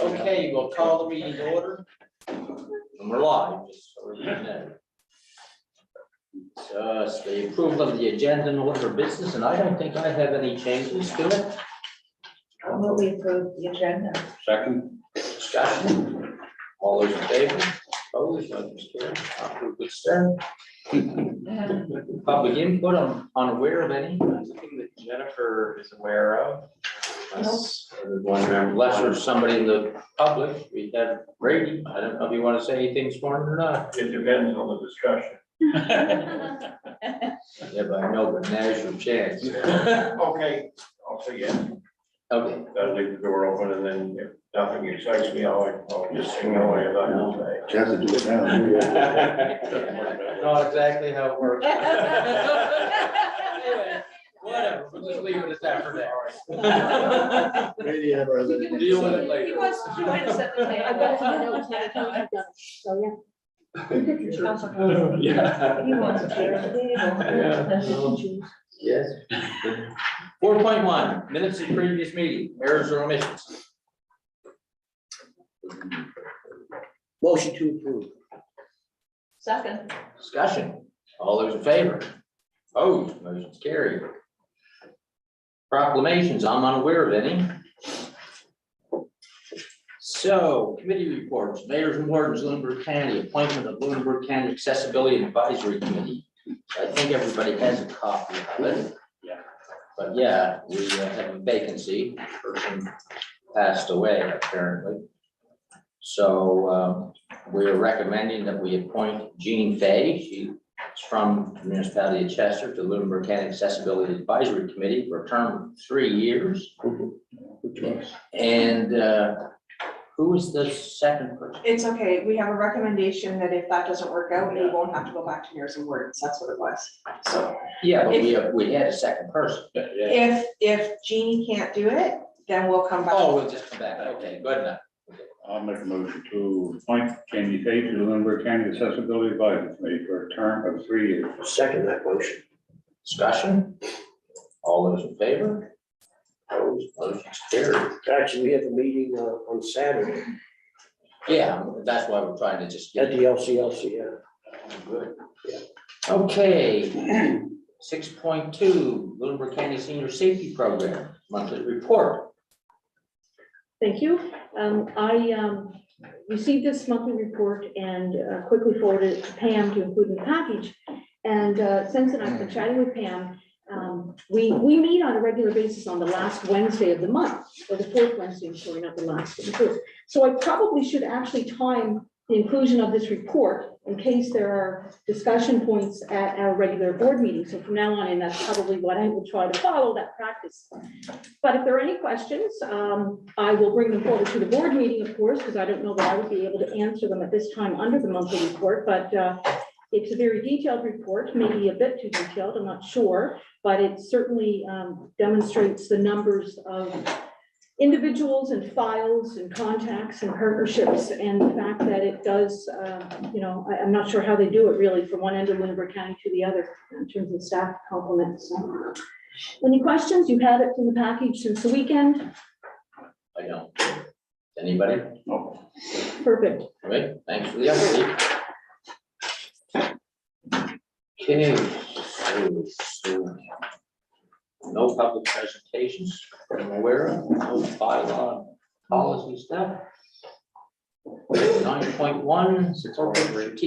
Okay, we'll call the meeting to order. And we're live, just so you know. So it's the approval of the agenda and order of business, and I don't think I have any changes to it. I'll move we approve the agenda. Second. Discussion. All those in favor? Opposed? Motion carried. Approve with consent. Public input, I'm unaware of any. Something that Jennifer is aware of. Unless there's somebody in the public, we have Brady. I don't know if you want to say anything this morning or not. It depends on the discussion. Yeah, but I know, but now's your chance. Okay, I'll say yes. Okay. I'll leave the door open and then if nothing excites me, I'll just sing away as I will say. You have to do it now. Not exactly how it works. Anyway, whatever, we'll just leave it at that for now. Maybe have our other. Deal with it later. He wants to try to set the table. I've got some notes, I've done, so yeah. Yeah. He wants to share the table. Yes. 4.1, minutes of previous meeting, errors or omissions. Motion to approve. Second. Discussion, all those in favor? Opposed, motion's carried. Proclamations, I'm unaware of any. So, committee reports, mayors and wardens, Lunenburg County, appointment of Lunenburg County Accessibility Advisory Committee. I think everybody has a copy of it. Yeah. But yeah, we have a vacancy, person passed away apparently. So we're recommending that we appoint Jean Fay. She's from the municipality of Chester to Lunenburg County Accessibility Advisory Committee for a term of 3 years. And who is the second person? It's okay, we have a recommendation that if that doesn't work out, we won't have to go back to mayors and wards, that's what it was. So Yeah, but we had a second person. if Jeannie can't do it, then we'll come back. Oh, we'll just come back. Okay, good enough. I'll make a motion to appoint Jamie Fay to the Lunenburg County Accessibility Advisory Committee for a term of 3 years. Second that motion. Discussion? All those in favor? Opposed, motion's carried. Actually, we have a meeting on Saturday Yeah, that's why we're trying to just at get the LCLC, yeah. good. Okay, 6.2, Lunenburg County Senior Safety Program, monthly report. Thank you. I received this monthly report and quickly forwarded it to Pam to include in the package. And since then, I've been chatting with Pam. We meet on a regular basis on the last Wednesday of the month, or the fourth Wednesday, I'm sorry, not the last, but the fourth. So I probably should actually time the inclusion of this report in case there are discussion points at our regular board meeting. So from now on, and that's probably what I will try to follow, that practice. But if there are any questions, I will bring them forward to the board meeting, of course, because I don't know that I would be able to answer them at this time under the monthly report, but it's a very detailed report, maybe a bit too detailed, I'm not sure, but it certainly demonstrates the numbers of individuals and files and contacts and partnerships, and the fact that it does, I'm not sure how they do it really from one end of Lunenburg County to the other in terms of staff complements. So, any questions? You've had it in the package since the weekend. I don't. Anybody? No. Perfect. All right, thanks for the update. Okay, so no public presentations I'm aware of, no bylaw policy stuff. 9.1, it's corporate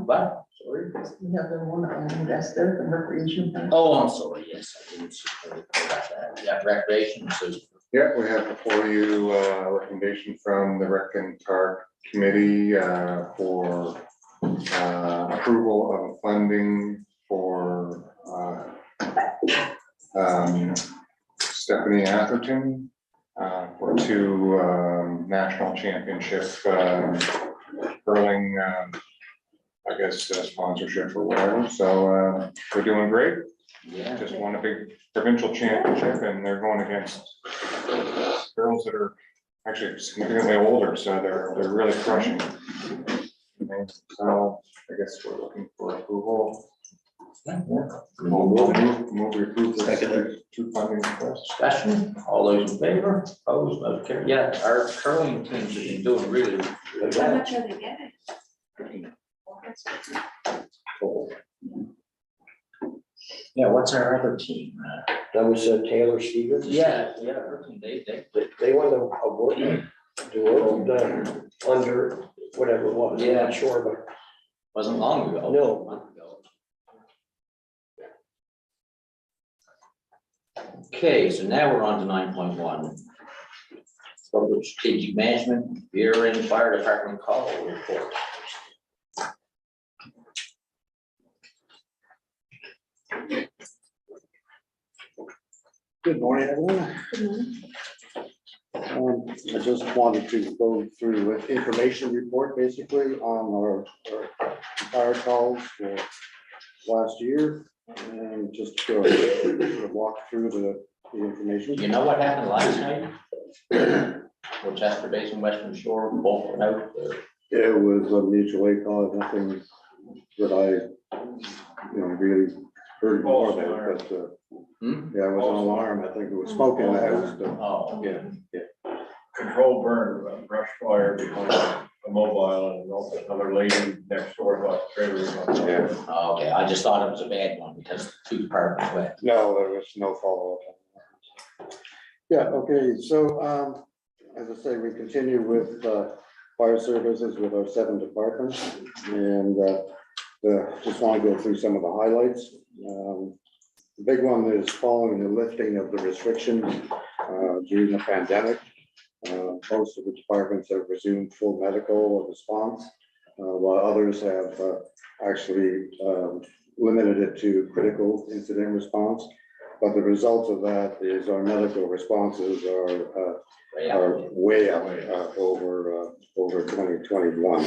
but sorry. We have the one on investor, the recreation fund. Oh, I'm sorry, yes, I didn't see that. Yeah, recreation, so Yeah, we have before you a recommendation from the Rec and Park Committee for approval of funding for Stephanie Atherton for 2 national championship curling, I guess, sponsorship or whatever. So we're doing great. yeah. Just won a big provincial championship, and they're going against girls that are actually significantly older, so they're really crushing it. And so I guess we're looking for approval Move we approve this two funding requests. Discussion, all those in favor, opposed, motion carried. Yeah, our curling teams have been doing really How well. much are they getting? Yeah, what's our other team? That was Taylor Stevens. Yeah, her team, they, They won the award, the world, under, whatever it was, I'm Yeah. not sure, wasn't long ago. No. A month ago. Okay, so now we're on to 9.1. Corporate strategic management, year-end fire department call report. Good morning, everyone. I just wanted to go through an information report basically on our fire calls for last year and just go sort of walk through the information. You know what happened last night? Chester Basin, Western Shore, both went out. It was a mutual aid call, nothing that I, really heard more about, but, yeah, it was an alarm. I think it was smoke in the house. but, Oh, Yeah, Control burn, brush fire behind a mobile and also another lady next door got trailer. yeah. okay, I just thought it was a bad one because two departments went. No, there was no follow-up. Yeah, okay, so, as I say, we continue with, fire services with our 7 departments. And, just want to go through some of the highlights. The big one is following the lifting of the restrictions, during the pandemic. Most of the departments have resumed full medical response, while others have, actually, limited it to critical incident response. But the results of that is our medical responses are way up over 2021.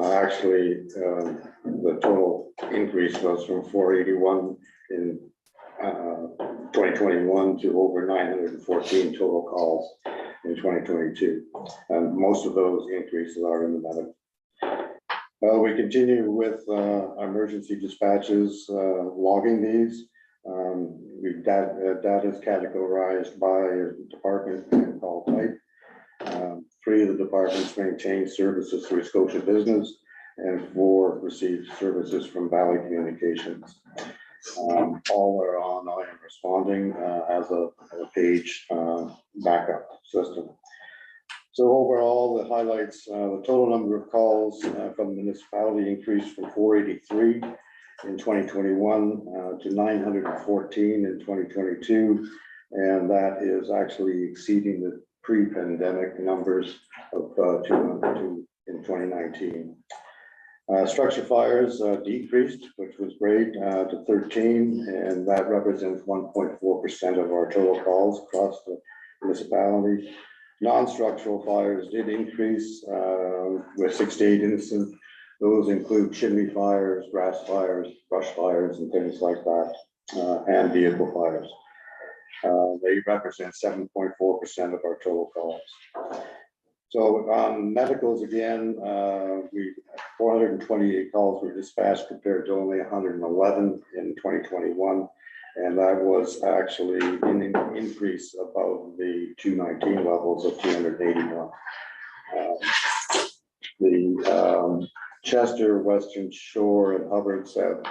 Actually, the total increase was from 481 in 2021 to over 914 total calls in 2022. And most of those increases are in the medical. We continue with emergency dispatches, logging these. Data is categorized by department and call type. 3 of the departments maintain services through Scotia Business, and 4 receive services from Valley Communications. All are on I am responding as a page backup system. So overall, the highlights, the total number of calls from the municipality increased from 483 in 2021 to 914 in 2022. And that is actually exceeding the pre-pandemic numbers of 202 in 2019. Structure fires decreased, which was great, to 13, and that represents 1.4% of our total calls across the municipality. Non-structural fires did increase with 68 incidents. Those include chimney fires, grass fires, brush fires, and things like that, and vehicle fires. They represent 7.4% of our total calls. So on medicals again, 428 calls were dispatched compared to only 111 in 2021. And that was actually an increase above the 2019 levels of 281. The Chester, Western Shore, and Hubbards have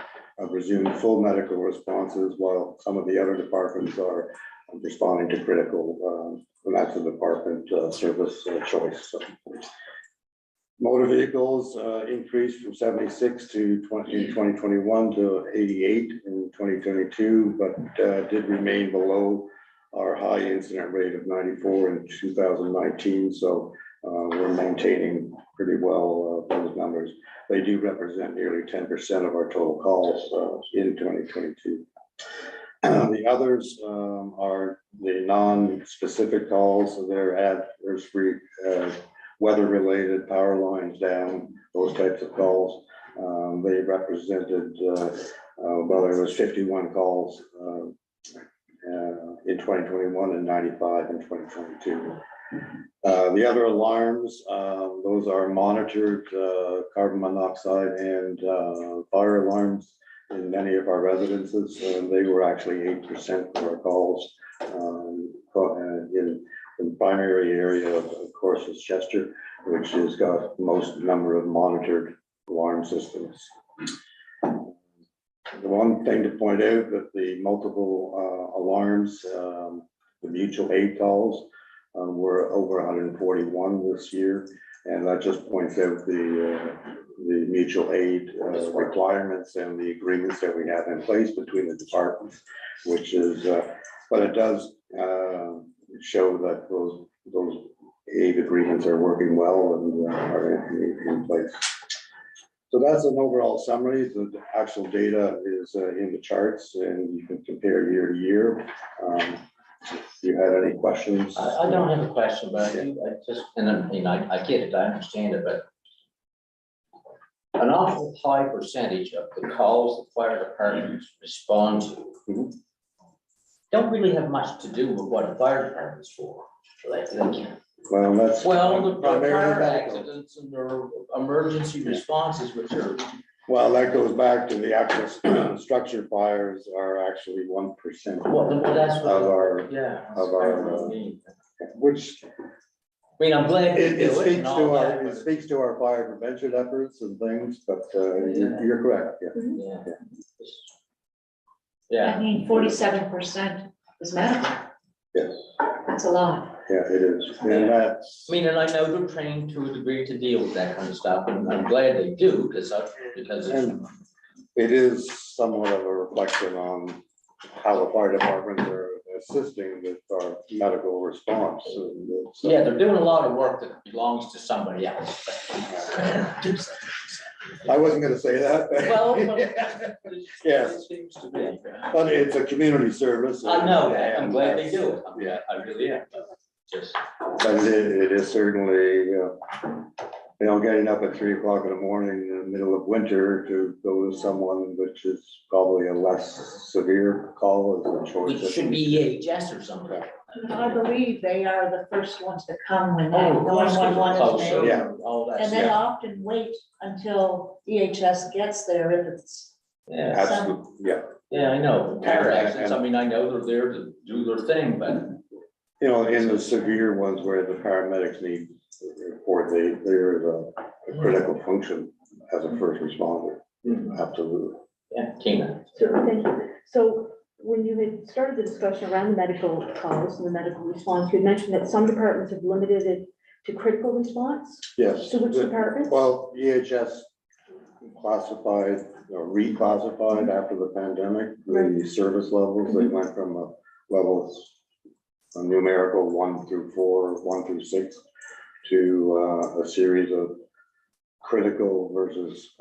resumed full medical responses, while some of the other departments are responding to critical, and that's a department service choice. So. Motor vehicles increased from 76 to 2021 to 88 in 2022, but did remain below our high incident rate of 94 in 2019. So we're maintaining pretty well those numbers. They do represent nearly 10% of our total calls in 2022. The others are the non-specific calls. So they're adverse weather-related, power lines down, those types of calls. They represented, well, there was 51 calls in 2021 and 95 in 2022. The other alarms, those are monitored carbon monoxide and fire alarms. in many of our residences, and they were actually 8% of our calls. In the primary area, of course, is Chester, which has got most number of monitored alarm systems. The one thing to point out that the multiple alarms, the mutual aid calls were over 141 this year, and that just points out the mutual aid requirements and the agreements that we have in place between the departments, which is, but it does show that those aid agreements are working well and are in place. So that's an overall summary. The actual data is in the charts, and you can compare year to year. If you had any questions? I don't have a question, but I just, and I get it, I understand it, but an awful high percentage of the calls the fire departments respond to don't really have much to do with what a fire department's for. Well, that's. Well, the primarily fire medical. accidents and their emergency responses, which are, Well, that goes back to the actual structure fires are actually 1% well, that's what. of our, Yeah. of our, which I mean, I'm glad they it do it speaks and all to that, our, it but- speaks to our fire prevention efforts and things, but you're correct, yeah. Yeah. I Yeah, mean, 47% is medical. Yes, That's a lot. yeah, it is. And that's, I mean, and I know they're trained to a degree to deal with that kind of stuff, and I'm glad they do, because it's, and it is somewhat of a reflection on how the fire departments are assisting with our medical response. And it's, yeah, they're doing a lot of work that belongs to somebody else. I wasn't gonna say that. but- Well, Yes. it seems to be. But it's a community service. I know that, I'm and glad they that's- do it, yeah, I really am, but just, But it is certainly, getting up at 3 o'clock in the morning in the middle of winter to go to someone, which is probably a less severe call, is a choice. it should be EHS or something. I believe they are the first ones to come when Oh, that of course, 911 is closer, made. Yeah. all that And they stuff. often wait until EHS gets there if it's, Yeah, Absolutely, yeah. yeah, I know, fire And- accidents, I mean, I know they're there to do their thing, but. In the severe ones where the paramedics need report, there is a critical function as a first responder, absolutely. Yeah, Tina. So, thank you. So when you had started the discussion around the medical calls and the medical response, you had mentioned that some departments have limited it to critical response. Yes. So which departments? Well, EHS classified or reclassified after the pandemic, the service levels, they went from a levels, a numerical 1 through 4, 1 through 6, to a series of critical versus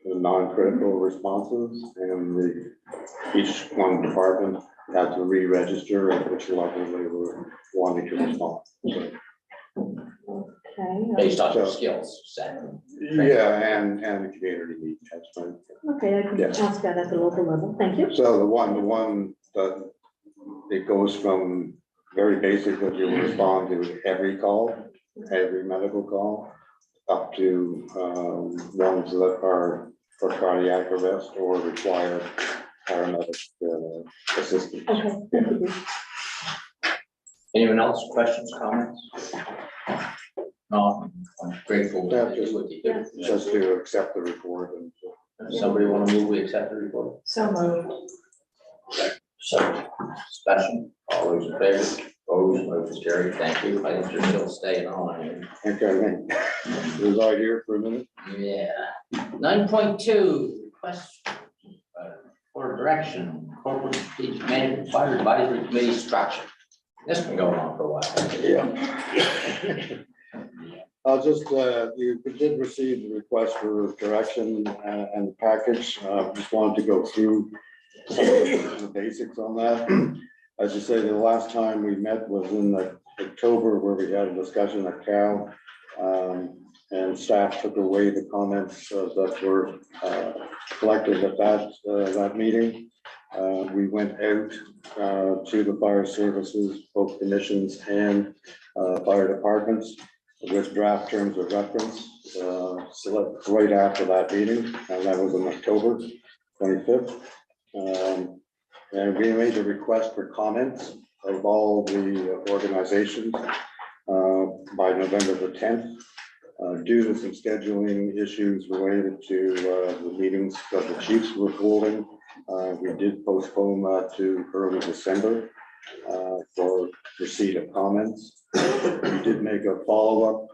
non-critical responses, and each one department had to re-register at which level they were wanting to respond. So, Okay, Based on their So- skills set. yeah, and the community need, that's right. okay, I can Yeah. ask that at the local level. Thank you. So the one that it goes from very basic that you will respond to every call, every medical call, up to ones that are for cardiac arrest or require paramedic assistance. Okay, thank you. Anyone else, questions, comments? No, I'm grateful. Yeah, that you what you do. Just to accept the report and. Somebody want to move, we accept the report? so moved. So, discussion, all those in favor, opposed, motion carried, thank you, I think you're still staying on. Okay, was I here for a minute? Yeah, 9.2, request for direction, corporate strategic management fire advisory committee structure. This has been going on for a while. Yeah. I'll just, you did receive the request for direction and the package. Just wanted to go through some of the basics on that. As you say, the last time we met was in October, where we had a discussion at Cal. And staff took away the comments that were collected at that meeting. We went out to the fire services, both commissions and fire departments, with draft terms of reference, right after that meeting, and that was in October. 25th. And we made a request for comments of all the organizations by November the 10th. Due to some scheduling issues related to the meetings that the chiefs were holding, we did postpone that to early December for receipt of comments. We did make a follow-up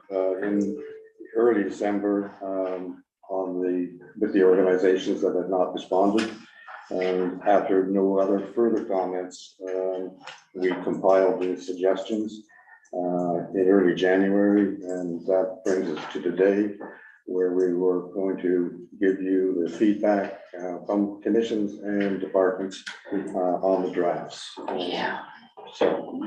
in early December with the organizations that had not responded. And after no other further comments, we compiled the suggestions in early January, and that brings us to today, where we were going to give you the feedback from commissions and departments on the drafts. Yeah. So,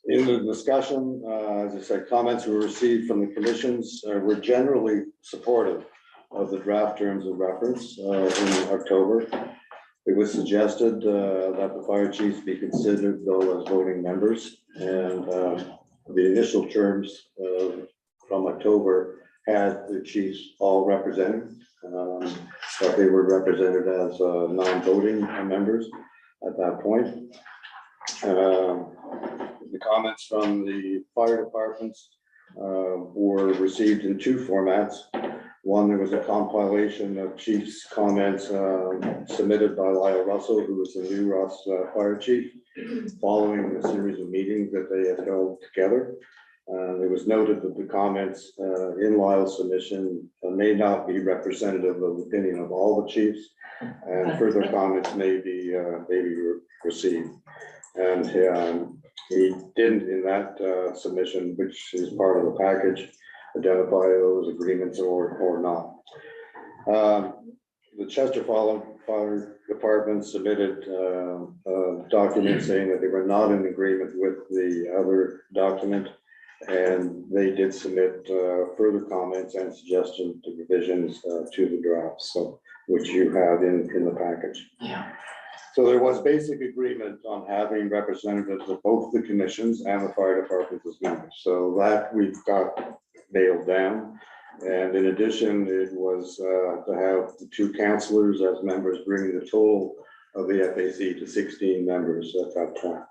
in the discussion, as I said, comments were received from the commissions were generally supportive of the draft terms of reference in October. It was suggested that the fire chiefs be considered though as voting members, and the initial terms from October had the chiefs all represented, but they were represented as non-voting members at that point. The comments from the fire departments were received in two formats. One, there was a compilation of chiefs' comments submitted by Lyle Russell, who was the new Ross fire chief, following a series of meetings that they had held together. It was noted that the comments in Lyle's submission may not be representative of the opinion of all the chiefs, and further comments may be received. And he didn't, in that submission, which is part of the package, identify those agreements or not. The Chester Fire Department submitted a document saying that they were not in agreement with the other document, and they did submit further comments and suggestions to revisions to the draft, so which you have in the package. Yeah. So there was basic agreement on having representatives of both the commissions and the fire department as members. So that we've got nailed down. And in addition, it was to have the two councillors as members, bringing the total of the FAC to 16 members at that point.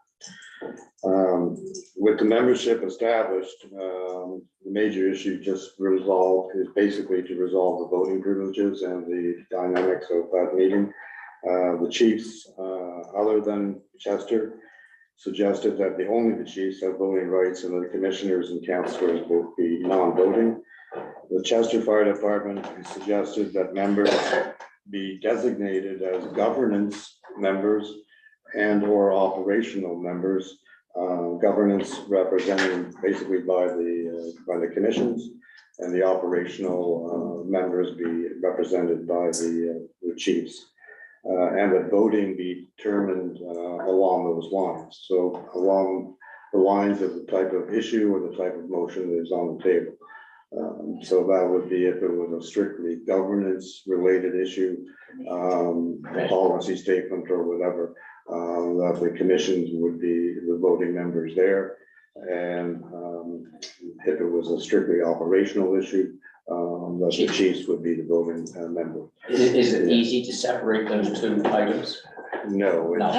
With the membership established, the major issue just resolved is basically to resolve the voting privileges and the dynamics of that meeting. The chiefs, other than Chester, suggested that only the chiefs have voting rights and the commissioners and councillors both be non-voting. The Chester Fire Department suggested that members be designated as governance members and or operational members, governance represented basically by the commissions, and the operational members be represented by the chiefs. And that voting be determined along those lines. So along the lines of the type of issue or the type of motion that is on the table. So that would be if it was a strictly governance related issue, policy statement or whatever, that the commissions would be the voting members there. And if it was a strictly operational issue, that the chiefs would be the voting member. Is it easy to separate those two items? No, No.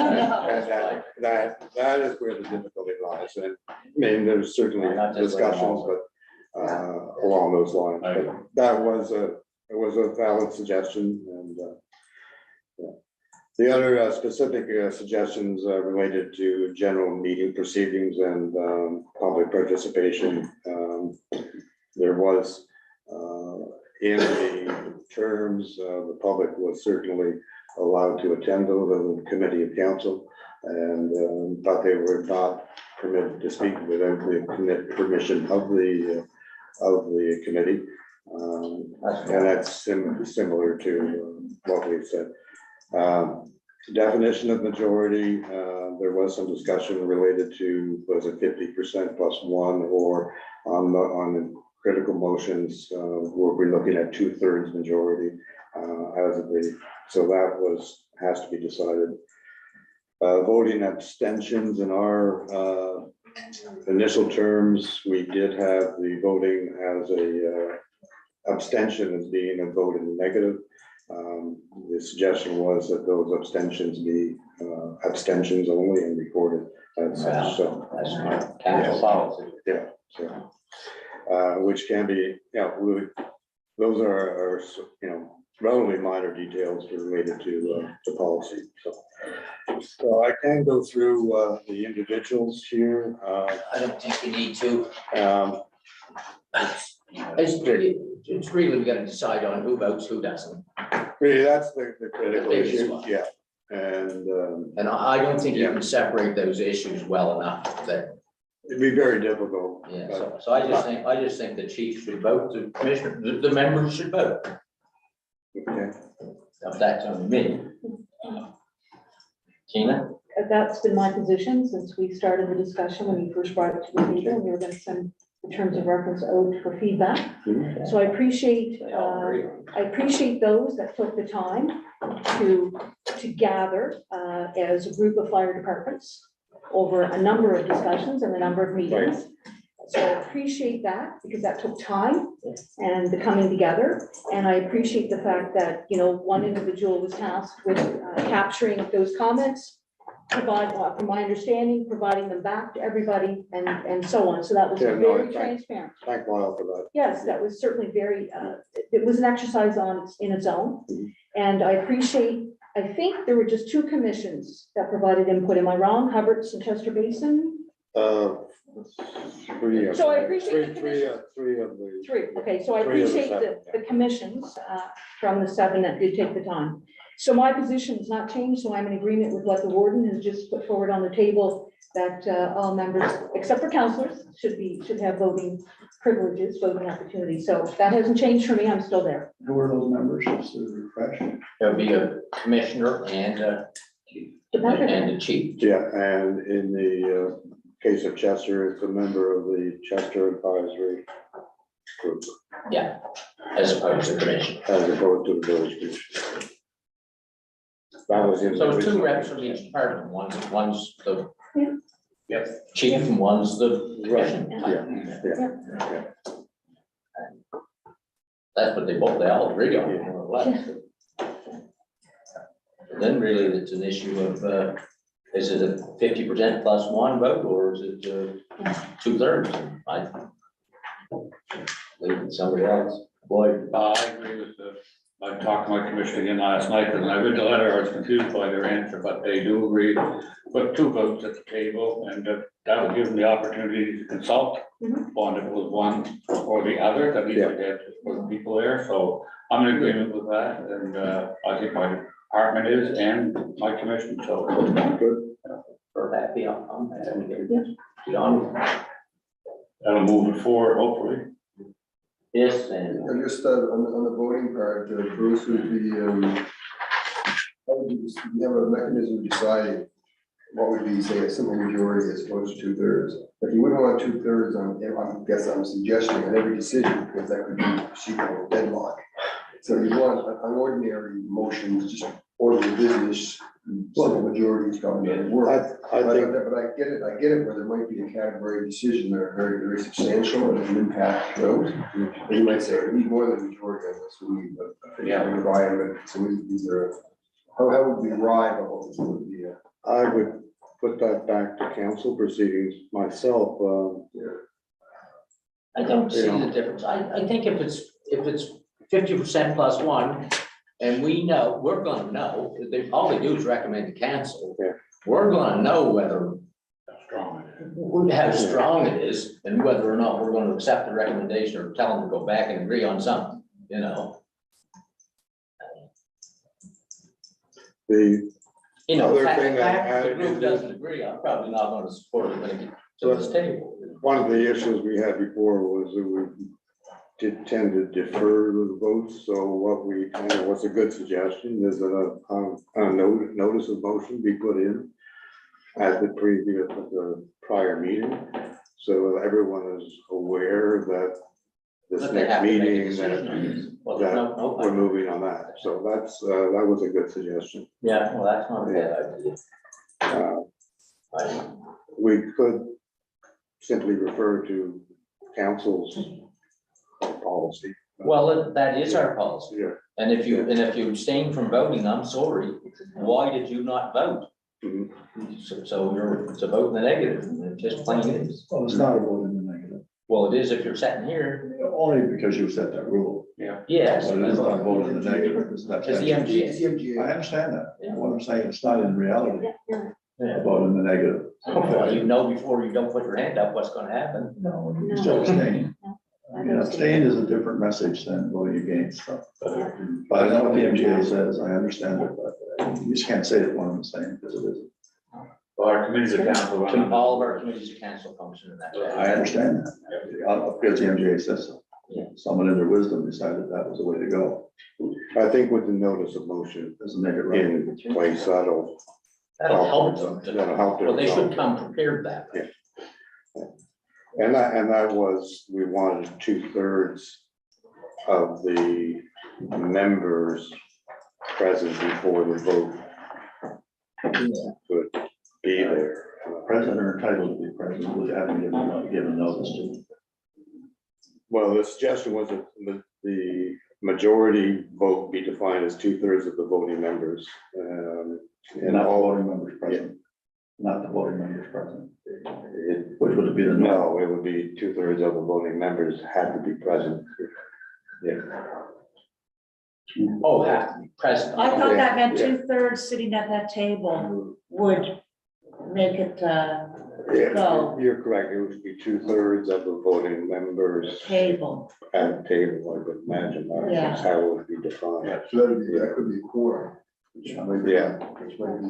that is where the difficulty lies. And I mean, there's certainly discussions, but along those lines. But that was a valid suggestion, and yeah. The other specific suggestions related to general meeting proceedings and public participation. There was in the terms, the public was certainly allowed to attend those of the committee of council, and but they were not permitted to speak without the permission of the committee. And that's similar to what we've said. Definition of majority, there was some discussion related to, was it 50% plus one, or on the critical motions, we're looking at 2/3 majority as of the, so that has to be decided. Voting abstentions in our initial terms, we did have the voting abstention as being a vote in the negative. The suggestion was that those abstentions be abstentions only and recorded as such, so. That's not council policy. Yeah, so, which can be, those are, you know, relatively minor details related to policy, so. So I can go through the individuals here. I don't think you need to. Um, It's really we gotta decide on who votes, who doesn't. Really, that's the critical biggest issue, one. yeah, and And I don't think you can separate those issues well enough that, it'd be very difficult. yeah, so I just think the chief should vote, the commissioner, the members should vote. Okay. If that's on me. Tina? That's been my position since we started the discussion when you first brought it to the table. We were going to send the terms of reference out for feedback. So I appreciate those that took the time to gather as a group of fire departments over a number of discussions and a number of meetings. So I appreciate that because that took time and the coming together. And I appreciate the fact that, you know, one individual was tasked with capturing those comments, provide, from my understanding, providing them back to everybody and so on. So that was Yeah, no, very transparent. Thank Lyle for that. Yes, that was certainly very, it was an exercise in its own. And I think there were just two commissions that provided input. Am I wrong? Hubbard's and Chester Basin? Three of So I them. appreciate the Three of the. Three, okay, so I Three of the appreciate seven, the commissions from the seven that did take the time. So my position has not changed, so I'm in agreement with what the warden has just put forward on the table, that all members, except for councillors, should have voting privileges, voting opportunities. So that hasn't changed for me, I'm still there. Who are those members, just to refresh? There'll be a commissioner and a chief. Yeah, and in the case of Chester, it's a member of the Chester Advisory Group, Yeah, as opposed to commission. as opposed to the village commission. That was in. So the two original- reps from each department, one's the Yes. chief and one's the Right, commission. yeah. That's what they all agree on, more or less. Then really it's an issue of, is it a 50% plus one vote or is it 2/3? I leave it to somebody else. Boy, I agree with I talked to my commission again last night, and I read the letter, I was confused by their answer, but they do agree. Put two votes at the table, and that would give them the opportunity to consult on if it was one or the other, that we would get for the people there, so I'm in agreement with that, and I think my department is, and my commission, so. Good. we're happy on that. Get on. That'll move it forward, hopefully. Yes, and And just on the voting part, Bruce would be, how would you have a mechanism of deciding what would be, say, a simple majority as opposed to 2/3? But you wouldn't want 2/3 on, I guess I'm suggesting on every decision, because that could be procedural deadlock. So you want an ordinary motion, just order the business, simple majorities government work. I think, But I get it where there might be a category decision that are very, very substantial and an impact those. And you might say, we need more than a majority on this, we need an environment, so these are, how would we arrive at what would be a? I would put that back to council proceedings myself. I don't see the difference. I think if it's 50% plus one, and we know, we're gonna know, all they do is recommend to cancel. Yeah. We're gonna know whether, how strong it is, and whether or not we're gonna accept the recommendation or tell them to go back and agree on something, you know? The other thing If that the group doesn't agree, I'm probably not gonna support it when it gets to this table. one of the issues we had before was that we did tend to defer the votes, so what we kind of, what's a good suggestion is that a notice of motion be put in at the prior meeting, so everyone is aware that this But they have next to make a meeting decision on this. Well, that no, we're moving on that, so that's, that was a good suggestion. yeah, well, that's not a bad idea. We could simply refer to council's policy Well, that is our policy. Yeah. And if you abstain from voting, I'm sorry, why did you not vote? Mhm. So it's a vote in the negative, it just plain is. Well, it's not a vote in the negative, Well, it is if you're sitting here, only because you set that rule. yes. But it is not a vote in the negative, it's not. It's the MGA. I understand that. Yeah. What I'm saying, it's not in reality Yeah. a vote in the negative. Well, you know before you don't put your hand up what's gonna happen. No, you can still abstain. I You know, don't abstain is a different message than voting against stuff. But I know what the MGA says, I understand it, but you just can't say that one of the same, because it isn't. Our committees of council. All of our committees of council function in that way. I understand that. Because the MGA says so. Yeah. Someone in their wisdom decided that was the way to go. I think with the notice of motion Doesn't make it right. in place, that'll That'll help them. That'll help them. Well, they should come prepared that way. And that was, we wanted 2/3 of the members present before the vote could be there. President are entitled to be present, we haven't given notice to. Well, the suggestion was that the majority vote be defined as 2/3 of the voting members. And Not the all, voting members present. Not the voting members present. it, Which would be the no. no, it would be 2/3 of the voting members had to be present. Yeah. Oh, have to be present. I thought that meant Yeah. 2/3 sitting at that table would make it, Yeah, Go. you're correct. It would be 2/3 of the voting members table. at the table. I would imagine Yeah. that's how it would be defined. So that could be a quorum. Which might be- Yeah. Which might be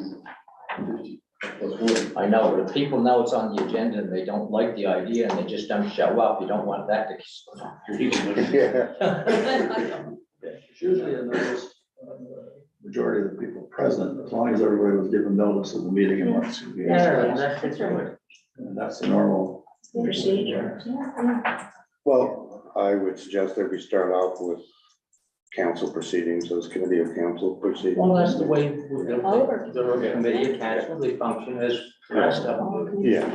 50 plus 40. I know, but if people know it's on the agenda and they don't like the idea and they just don't show up, you don't want that to. Yeah. It's usually a notice, majority of the people present, as long as everybody was given notice of the meeting and what's. That's right. And that's the normal. Procedure. Well, I would suggest that we start off with council proceedings, as committee of council proceedings. Well, that's the way the committee of council, they function as the rest of them. Yeah.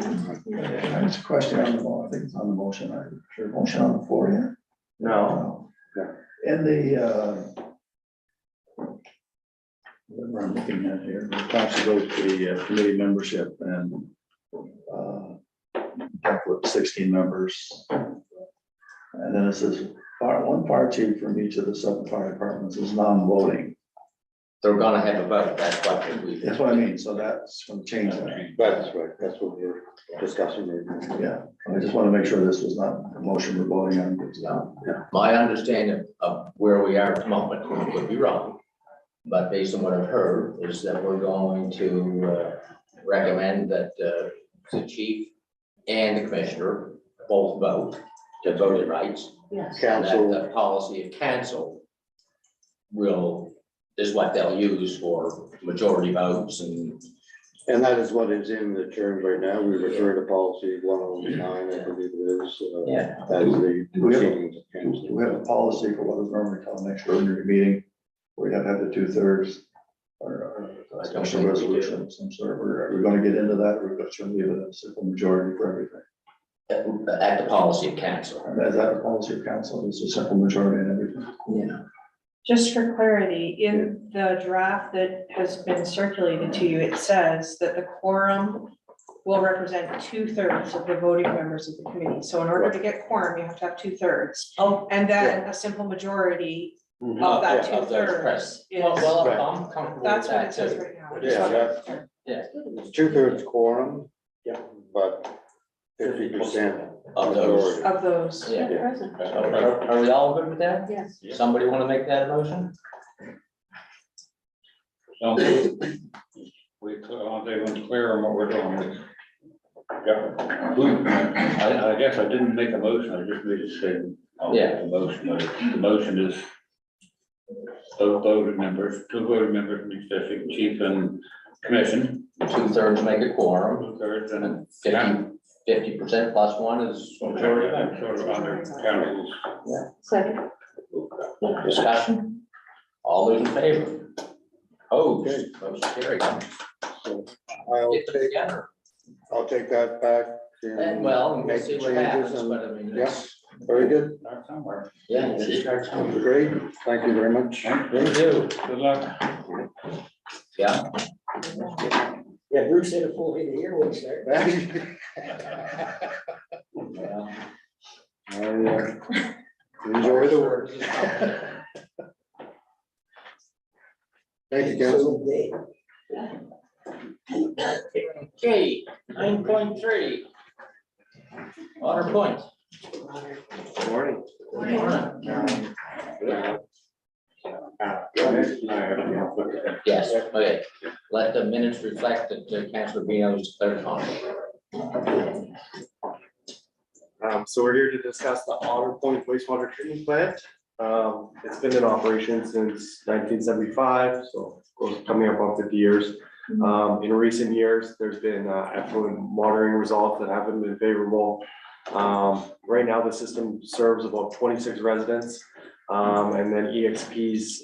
It's a question on the, I think it's on the motion, I'm sure, motion on the floor here. No, In the, whatever I'm looking at here, the council goes to the committee membership and with 16 members. And then it says, one fire chief from each of the 7 fire departments is non-voting. they're gonna have a vote, that's what we. That's what I mean, so that's going to change that. That's right. That's what we're discussing right now. Yeah, I just want to make sure this was not a motion we're voting on. My understanding of where we are at the moment, could be wrong, but based on what I've heard, is that we're going to recommend that the chief and the commissioner both vote to voting rights. Yes. And that Council, the policy of council is what they'll use for majority votes and. and that is what is in the terms right now. We refer to policy 109, I believe it is. Yeah. As the proceedings of Do council. we have a policy for what is normally called an extraordinary meeting? Where you have to have the 2/3 or a special resolution of some sort. Are we going to get into that, or we're going to leave it as a simple majority for everything? At the policy of council. And is that a policy of council? It's a simple majority and everything? Yeah. Just for clarity, in the draft that has been circulated to you, it says that the quorum will represent 2/3 of the voting members of the committee. So in order to get quorum, you have to have 2/3. Oh, And then a simple majority of that Yeah, of those 2/3 present. is, Well, I'm comfortable with that's what that it says too. right now. I just Yeah, wanna- It's 2/3 quorum. Yeah. But 50%. Of those. majority. Of those. Yeah. Present. Are we all good with that? Yes. Somebody want to make that a motion? So everyone's clear on what we're doing. Yeah. I guess I didn't make a motion, I just made a statement. Yeah. The motion, the motion is those voting members, 2 voting members from each district, chief and commission. 2/3 make a quorum, 2/3 and 50% plus 1 is majority vote. sort of under councils. Second. Discussion? All those in favor? Motion carried. So I'll Get them take, together. I'll take that back And well, we'll make see what changes happens, and- but I mean, Yeah. it's, Very good. Start somewhere. yeah, it's start somewhere. Great. Thank you very much. Thank you. Good luck. Yeah. Yeah, Bruce said a full head of ear when he started. Yeah. Enjoy the work. Thank you, council. Okay, 9.3. Water point. Morning. Yes, okay. Let the minutes reflect that Councillor Bino is declared conflict. So we're here to discuss the Otter Point wastewater treatment plant. It's been in operation since 1975, so coming up on 50 years. In recent years, there's been effluent monitoring results that haven't been favorable. Right now, the system serves about 26 residents. And then EXP's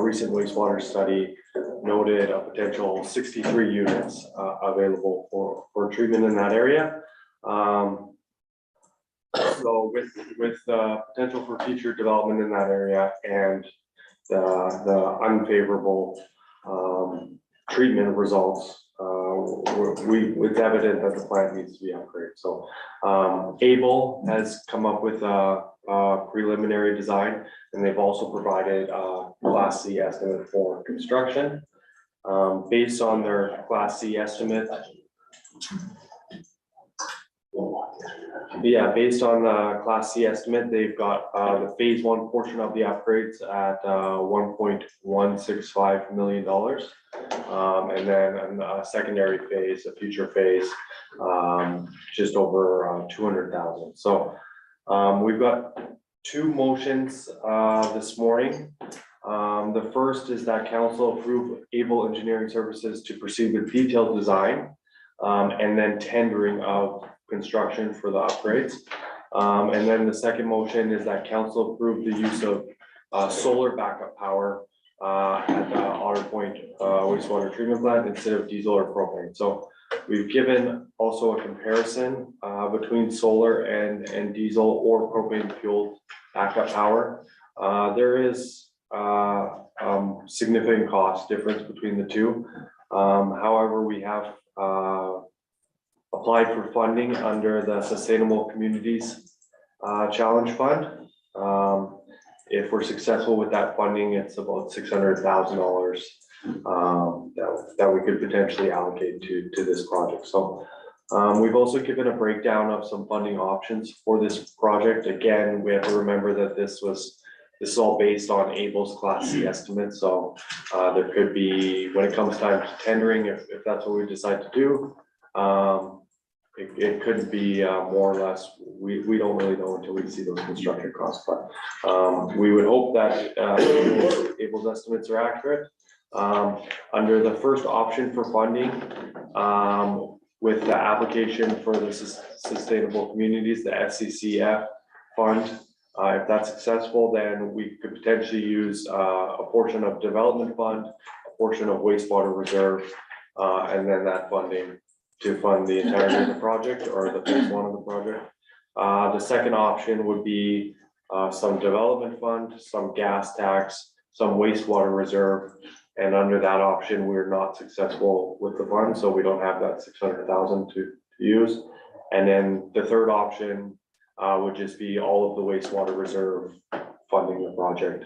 recent wastewater study noted a potential 63 units available for treatment in that area. So with potential for future development in that area and the unfavorable treatment results, it's evident that the plant needs to be upgraded. So Able has come up with a preliminary design, and they've also provided a Class C estimate for construction. Based on their Class C estimate, based on the Class C estimate, they've got the phase one portion of the upgrades at $1.165 million. And then a secondary phase, a future phase, just over 200,000. So we've got two motions this morning. The first is that council approve Able Engineering Services to proceed with detailed design and then tendering of construction for the upgrades. And then the second motion is that council approve the use of solar backup power at the Otter Point wastewater treatment plant instead of diesel or propane. So we've given also a comparison between solar and diesel or propane fueled backup power. There is significant cost difference between the two. However, we have applied for funding under the Sustainable Communities Challenge Fund. If we're successful with that funding, it's about $600,000 that we could potentially allocate to this project. So we've also given a breakdown of some funding options for this project. Again, we have to remember that this is all based on Able's Class C estimate. So there could be, when it comes time to tendering, if that's what we decide to do, it could be more or less, we don't really know until we see those construction costs, but we would hope that Able's estimates are accurate. Under the first option for funding, with the application for the Sustainable Communities, the SCCF fund, if that's successful, then we could potentially use a portion of development fund, a portion of wastewater reserve, and then that funding to fund the entirety of the project or the phase one of the project. The second option would be some development fund, some gas tax, some wastewater reserve. And under that option, we're not successful with the fund, so we don't have that 600,000 to use. And then the third option would just be all of the wastewater reserve funding the project.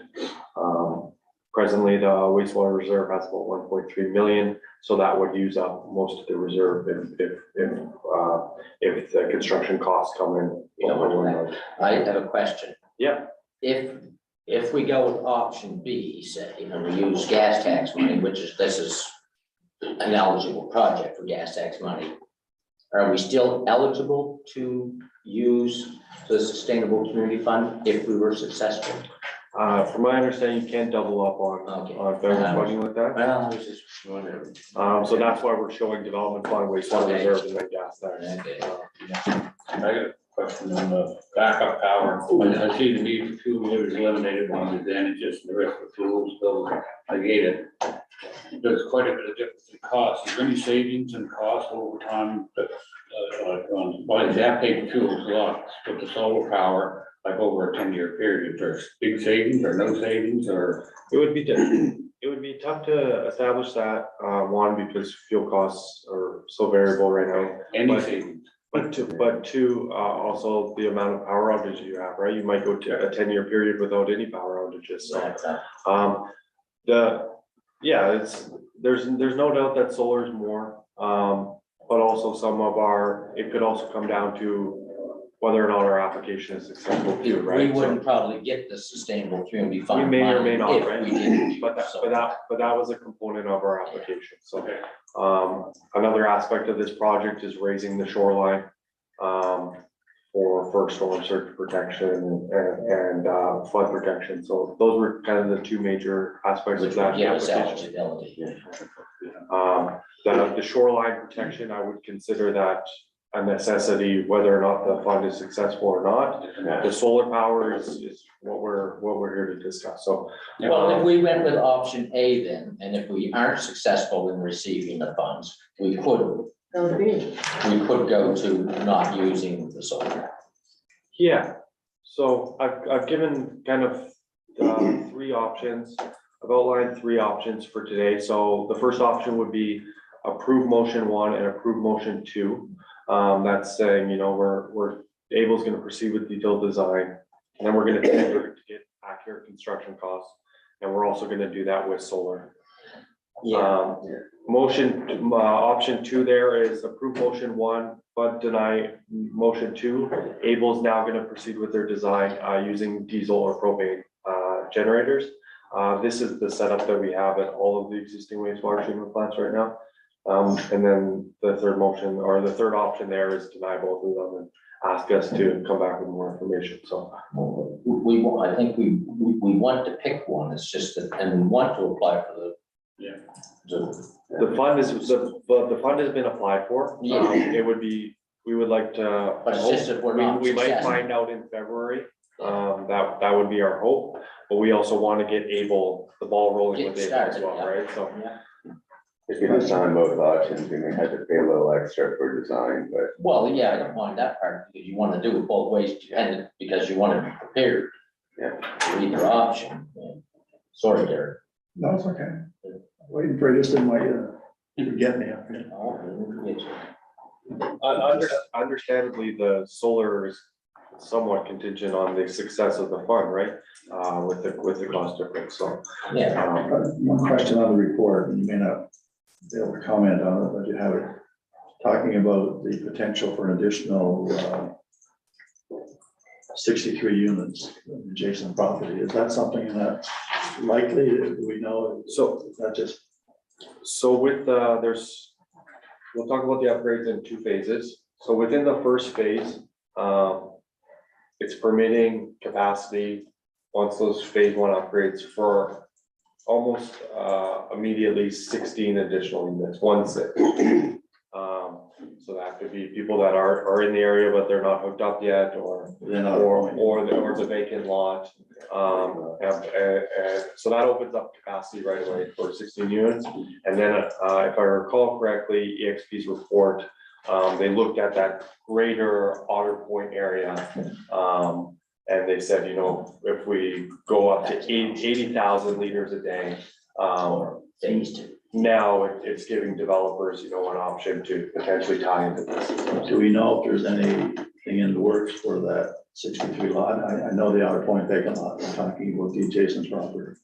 Presently, the wastewater reserve has about 1.3 million, so that would use up most of the reserve if the construction costs come in. I have a question. Yeah. If we go with option B, say, and we use gas tax money, this is an eligible project for gas tax money, are we still eligible to use the Sustainable Community Fund if we were successful? From my understanding, you can't double up on federal funding like that. Well, I was just wondering. So that's why we're showing development fund, wastewater Okay. reserve, and then gas tax. Okay. question on the backup power. I see the need for fuel was eliminated, one of the advantages, and the rest of the fuels, so I get it. There's quite a bit of difference in cost. Is there any savings in cost over time that, well, they have paid for fuels a lot, but the solar power, like over a 10-year period, there's big savings or no savings or? It would be tough to establish that, one, because fuel costs are so variable right now. Any But- savings? But two, also the amount of power outages you have, right? You might go to a 10-year period without any power outages, so. There's no doubt that solar is more, but also it could also come down to whether or not our application is successful too, right? We wouldn't probably get the sustainable community We fund. may or may money not, if right? we didn't. But So- that was a component of our application, so. Okay. Another aspect of this project is raising the shoreline, for storm surge protection and flood protection. So those were kind of the two major aspects of Which that would give us application. eligibility. The shoreline protection, I would consider that a necessity, whether or not the fund is successful or not. The solar power is what we're here to discuss, so. Well, if we went with option A then, and if we aren't successful in receiving the funds, we could go to not using the solar. Yeah, so I've given kind of three options. I've outlined three options for today. So the first option would be approve motion 1 and approve motion 2. That's saying, we're Abel's gonna proceed with detailed design, and then we're gonna tender to get accurate construction costs. And we're also gonna do that with solar. Option 2 there is approve motion 1, but deny motion 2. Abel's now gonna proceed with their design, using diesel or propane, generators. This is the setup that we have at all of the existing wastewater treatment plants right now. And then the third option there is deny both of them and ask us to come back with more information, so. I think we want to pick one, it's just that, and we want to apply for the. Yeah. The fund has been applied for. Yeah. We would like to. But it's just if we're not We might successful. find out in February, that would be our hope, but we also want to get the ball rolling Get with Able as started, well, yeah. right, so. If you design both options, you may have to pay a little extra for design, but Well, yeah, I don't mind that part, because you want to do it both ways, and because you want to be prepared. Yeah. For either option. Sorry, Derek. No, it's okay. Waiting for just in my, get me up here. Understandably, the solar is somewhat contingent on the success of the fund, right? With the cost difference, so. Yeah, One question on the report, and you may not be able to comment on it, but you have it talking about the potential for an additional 63 units in adjacent property. Is that something that's likely? Do we know? So Is that just, we'll talk about the upgrades in 2 phases. So within the first phase, it's permitting capacity, once those phase 1 upgrades for almost immediately 16 additional units, 16. So that could be people that are in the area, but they're not hooked up yet, or the vacant lot. So that opens up capacity right away for 16 units. And then if I recall correctly, EXP's report, they looked at that greater Otter Point area. And they said, if we go up to 80,000 liters a day, phase 2. now it's giving developers, an option to potentially tie into this. do we know if there's anything in the works for that 63 lot? I know the Outer Point vacant lot, we're talking about the adjacent property.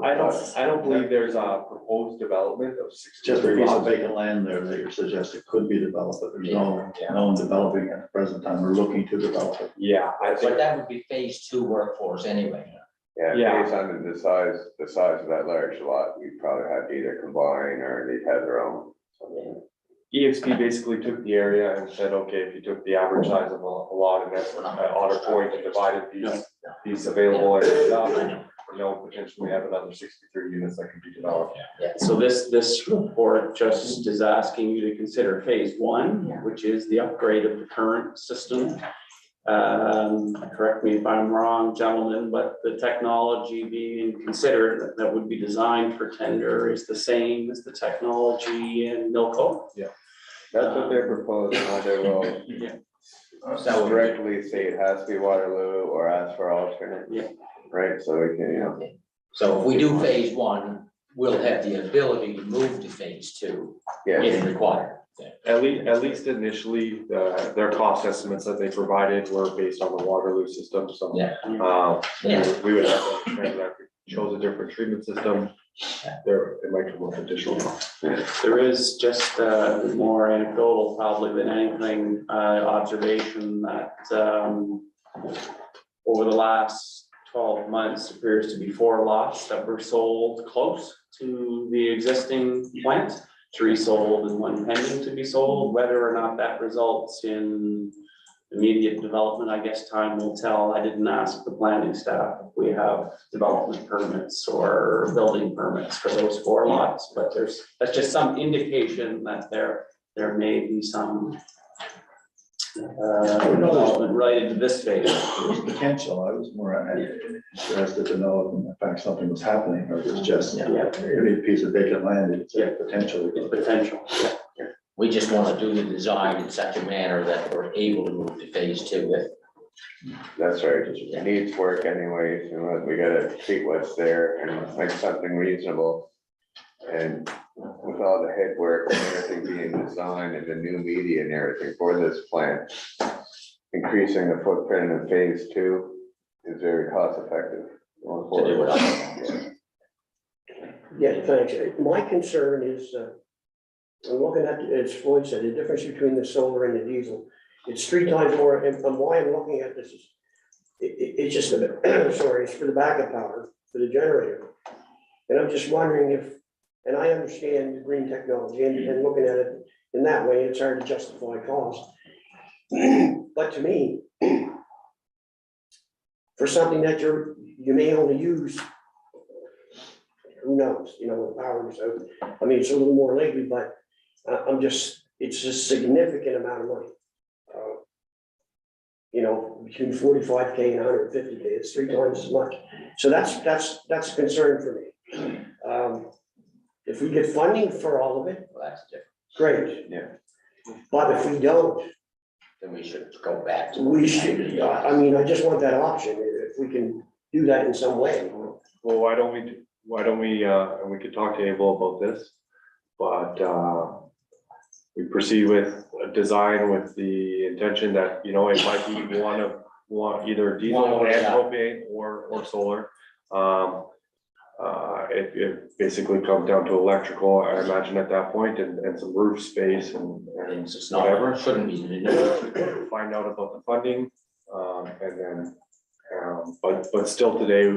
I don't believe there's a proposed development of Just a 63 piece of lots. vacant land there that you're suggesting could be developed, but there's no one developing at the present time. We're looking to develop it. Yeah, I But think, that would be phase 2 workforce anyway. Yeah. based on the size of that large lot, we probably have to either combine or they'd have their own. EXP basically took the area and said, okay, if you took the average size of a lot and that's Otter Point and divided these available and potentially have another 63 units that could be developed. So this report just is asking you to consider phase 1, which is the upgrade of the current system. correct me if I'm wrong, gentlemen, but the technology being considered that would be designed for tender is the same as the technology in Milco. That's what they're proposing, how they will So directly say it has to be Waterloo or ask for alternate. Yeah. Right, so we can, So if we do phase one, we'll have the ability to move to phase two yeah, if required. At least initially, their cost estimates that they provided were based on the Waterloo system, so. Yeah. Yeah, we would have to understand that if we chose a different treatment system, it might come with additional costs. There is just more anecdotal probably than anything, observation that over the last 12 months appears to be 4 lots that were sold close to the existing plant. 3 sold and 1 pending to be sold. Whether or not that results in immediate development, I guess time will tell. I didn't ask the planning staff if we have development permits or building permits for those 4 lots, but that's just some indication that there may be some development right into this phase. There's potential. I was more interested to know if in fact something was happening or it was just a piece of vacant land. It's potential. It's potential. We just want to do the design in such a manner that we're able to move to phase two if. that's right, it needs work anyways, and we gotta treat what's there and make something reasonable. And with all the head work and everything being designed and the new media and everything for this plant, increasing the footprint in phase two is very cost effective. going To do forward. it. Yeah, thanks. My concern is, I'm looking at, as Floyd said, the difference between the solar and the diesel. It's 3 times more, and why I'm looking at this is, it's just a bit, sorry, it's for the backup power, for the generator. And I'm just wondering if, and I understand green technology and looking at it in that way, it's hard to justify cost. But to me, for something that you may only use, who knows, when power is out. I mean, it's a little more lately, but it's a significant amount of money. Between 45K and 150K, it's 3 times as much. So that's a concern for me. If we get funding for all of it, Well, that's different. great. Yeah. But if we don't, Then we should go back to. we should, I just want that option, if we can do that in some way. Well, why don't we, and we could talk to Abel about this, but we proceed with a design with the intention that, it might be one either diesel One or and the other. propane or solar. It basically comes down to electrical, I imagine at that point, and some roof space and It's not, whatever. shouldn't be. Find out about the funding, and then, but still today,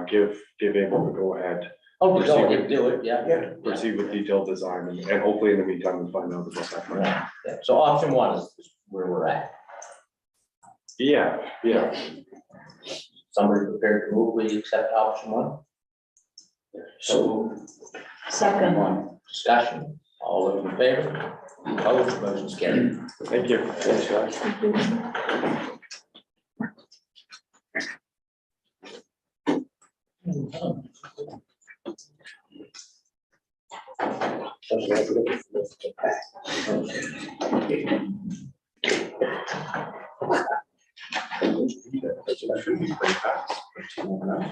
give Abel the go ahead. Oh, we don't need to do it, yeah. Yeah. Proceed with detailed design, and hopefully in the meantime, we'll find out about that. funding. Yeah. So option 1 is where we're at. Yeah. Somebody prepared to move, we accept option 1? So, Second. Discussion, all those in favor? Opposed, motion's carried. Thank you. Thanks, guys.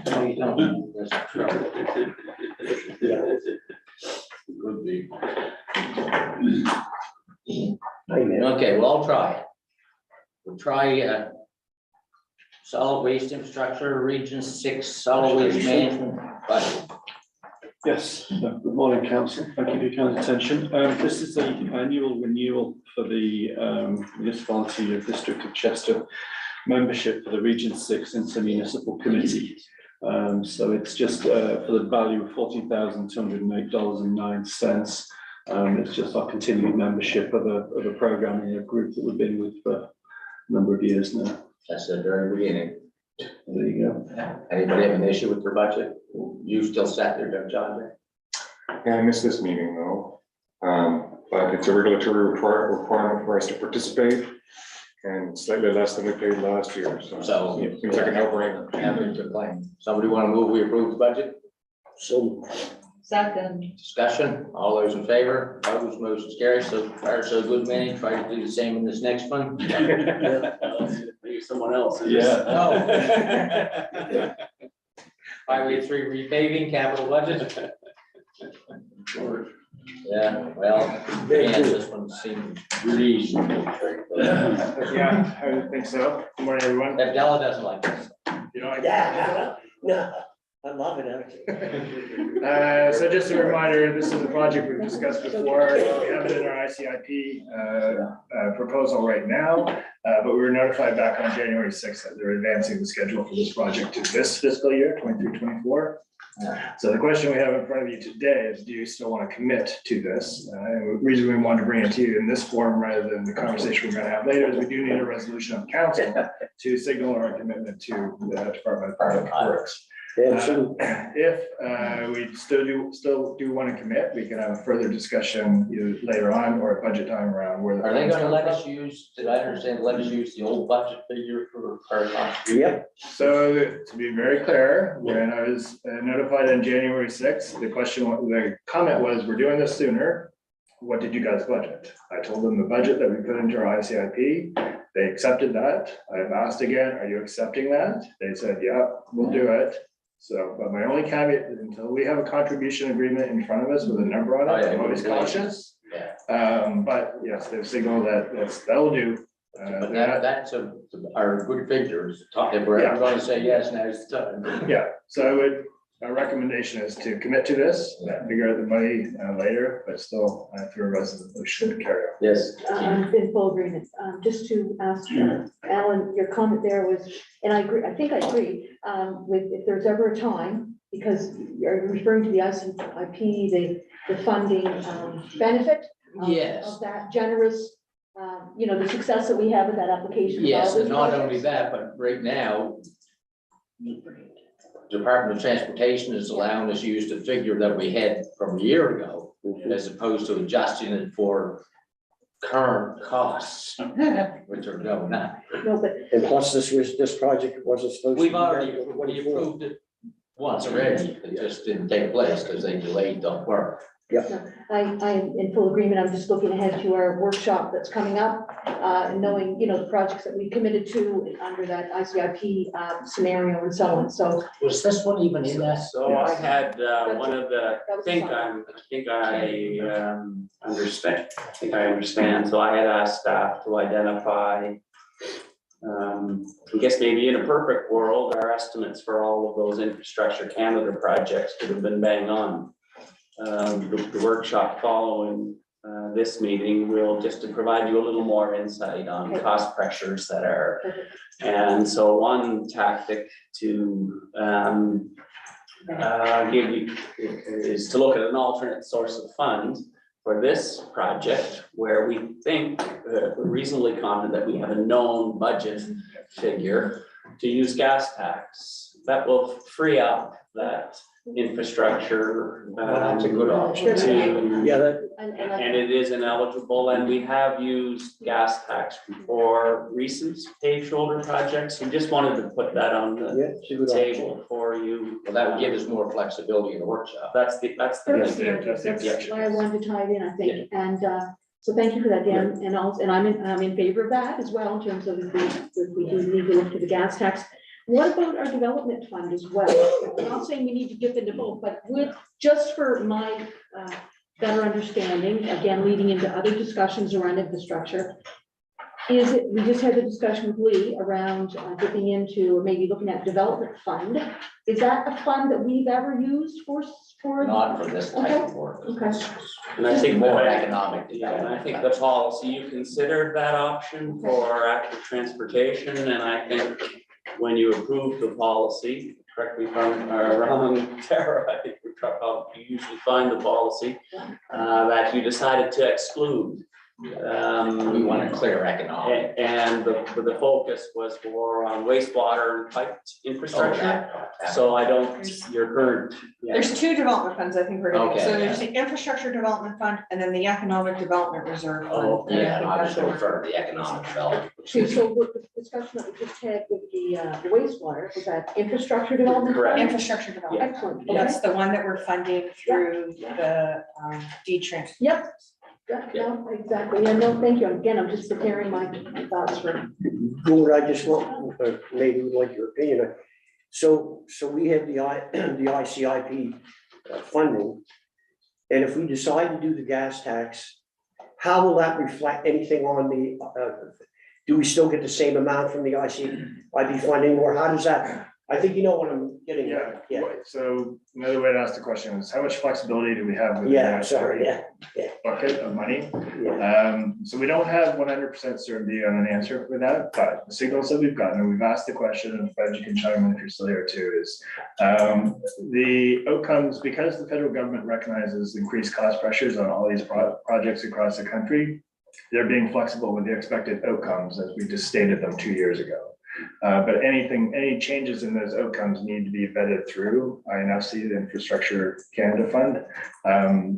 No, you don't. That's true. Could be. Okay, well, I'll try it. We'll try solid waste infrastructure, region 6, solid waste management budget. Yes, good morning, council. Thank you for your kind attention. This is the annual renewal for the municipality of District of Chester membership for the Region 6 Intermunicipal Committee. So it's just for the value of $14,208.09. It's just our continued membership of a program in a group that we've been with for a number of years now. That's the very beginning. There you go. Anybody have an issue with their budget? You still sat there, don't John? Yeah, I missed this meeting though. But it's a regulatory requirement for us to participate. and slightly less than we paid last year, so. So- Seems like a no-brainer. Having to claim. Somebody want to move, we approve the budget? So, Second. Discussion, all those in favor, opposed, motion carries, so far so good, Manny, try to do the same in this next one. Maybe someone else. No. Highway 3 repaving, capital budget. Yeah, well, man, this one seems reasonable. Yeah, I would think so. Good morning, everyone. Abdallah doesn't like this. You know, I- yeah, no, I love it, actually. So just a reminder, this is a project we've discussed before. We have it in our ICIP proposal right now, but we were notified back on January 6th that they're advancing the schedule for this project to this fiscal year, 23-24. So the question we have in front of you today is, do you still want to commit to this? And the reason we want to bring it to you in this form rather than the conversation we're going to have later is we do need a resolution of council to signal our commitment to the Department of Public Works. If we still do want to commit, we can have a further discussion either later on or at budget time around where. Are they gonna let us use, did I understand, let us use the old budget figure for our cost? Yep. So to be very clear, when I was notified on January 6th, the comment was, we're doing this sooner. What did you guys budget? I told them the budget that we put into our ICIP. They accepted that. I've asked again, are you accepting that? They said, yeah, we'll do it. So, but my only caveat is until we have a contribution agreement in front of us with a number on it, I'm always cautious. But yes, they've signaled that'll do. But that's our good figures, if we're ever gonna say yes, now is the time. Yeah, so our recommendation is to commit to this, figure out the money later, but still through a resolution to carry on. Yes. I'm in full agreement. Just to ask Alan, your comment there was, and I agree, I think I agree, with if there's ever a time, because you're referring to the ICIP, the funding benefit Yes. of that generous, the success that we have with that application. Yes, and not only that, but right now, Department of Transportation is allowing us to use the figure that we had from a year ago, as opposed to adjusting it for current costs, which are going up. No, but And plus, this project wasn't supposed to. We've already, we approved it once already, it just didn't take place because they delayed the work. I'm in full agreement. I'm just looking ahead to our workshop that's coming up, and knowing, the projects that we committed to under that ICIP scenario and so on. So Was this one even in that? So I had one of the, That was I think I understand. So I had asked staff to identify, I guess maybe in a perfect world, our estimates for all of those Infrastructure Canada projects would have been bang on. The workshop following this meeting will just to provide you a little more insight on cost pressures that are. And so one tactic to give you is to look at an alternate source of funds for this project, where we think we're reasonably confident that we have a known budget figure to use gas tax. That will free up that infrastructure. That's a good option. And it is ineligible, and we have used gas tax for recent paved shoulder projects. We just wanted to put that on the table for you. Well, that would give us more flexibility in the workshop. That's the that's why I wanted to tie it in, I think. And so thank you for that, Dan. And also, and I'm in favor of that as well, in terms of if we do need to look to the gas tax. What about our development fund as well? I'm not saying we need to dip into both, but just for my better understanding, again, leading into other discussions around infrastructure, we just had the discussion with Lee around dipping into, or maybe looking at development fund. Is that a fund that we've ever used for? Not for this type of work. Okay. And I think more economic. Yeah, and I think the policy, you considered that option for active transportation, and I think when you approved the policy, correct me if I'm wrong, Tara, I think you usually find the policy, that you decided to exclude We want a clear economic. And the focus was more on wastewater and piped infrastructure. So I don't, your current. yeah. There's two development funds, I think we're gonna, Okay, so there's the infrastructure development fund and then the economic development reserve fund. Oh, And I yeah, think I was that's what we're- referring to the economic development. So with the discussion that we just had with the wastewater, was that infrastructure development? Correct. Infrastructure development, Excellent, okay. that's the one that we're funding through the deed transfer. Yep. Yeah, no, exactly. Yeah, no, thank you. Again, I'm just preparing my thoughts for. Gord, I just want, maybe would like your opinion. So we have the ICIP funding. And if we decide to do the gas tax, how will that reflect anything on the, do we still get the same amount from the ICIP funding, or how does that? I think you know what I'm getting at. Yeah, So another way to ask the question is, how much flexibility do we have with the yeah, sorry, yeah, bucket of money? yeah. So we don't have 100% certainty on an answer for that, but the signals that we've gotten, and we've asked the question, and Fred, you can chime in if you're still here too, is the outcomes, because the federal government recognizes increased cost pressures on all these projects across the country, they're being flexible with the expected outcomes, as we just stated them 2 years ago. But any changes in those outcomes need to be vetted through INFC, the Infrastructure Canada Fund.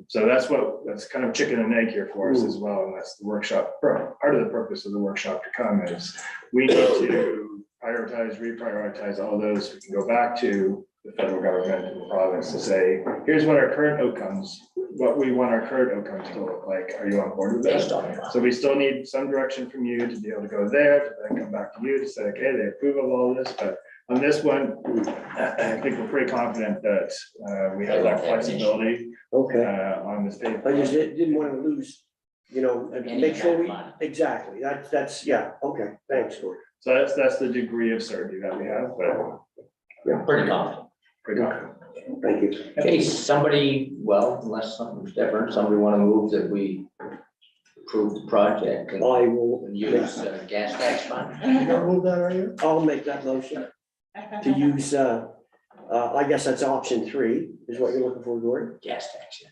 So that's kind of chicken and egg here for us as well, and that's the workshop. Part of the purpose of the workshop to come is we need to prioritize, reprioritize all those. We can go back to the federal government and the province to say, here's what our current outcomes, what we want our current outcomes to look like. Are you on board with Based that? on that. So we still need some direction from you to be able to go there, to then come back to you to say, okay, they approve of all this, but on this one, I think we're pretty confident that we have that flexibility Okay, on this paper. I just didn't want to lose, and Any make sure of that we, money. exactly, that's, yeah, okay, thanks, Gord. So that's the degree of certainty that we have, but Pretty confident. pretty confident. Thank you. Okay, somebody, well, unless something's different, somebody want to move that we approve the project and I will, use gas tax fund? You gonna move that, are you? I'll make that motion to use, I guess that's option 3, is what you're looking for, Gord. Gas tax, yeah.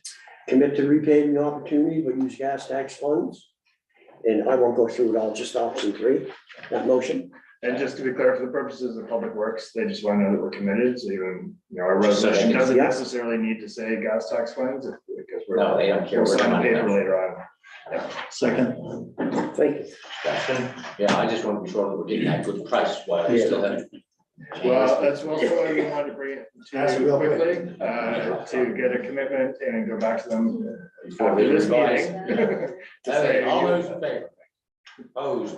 Commit to repaving opportunity, but use gas tax funds. And I won't go through it all, just option 3, that motion. And just to be clear, for the purposes of Public Works, they just want to know that we're committed, so even, our Just so they resolution can- doesn't yeah. necessarily need to say gas tax funds, because we're. No, they don't care We'll where the sign the money paper comes. later on. Second. Thank you. Yeah, I just want to be sure that we're getting that good price while we still have. Well, that's also why we wanted to bring it That's to you real quickly, to get a commitment and go back to them Before after we this revise. meeting. To Okay, say, all those in favor? Opposed?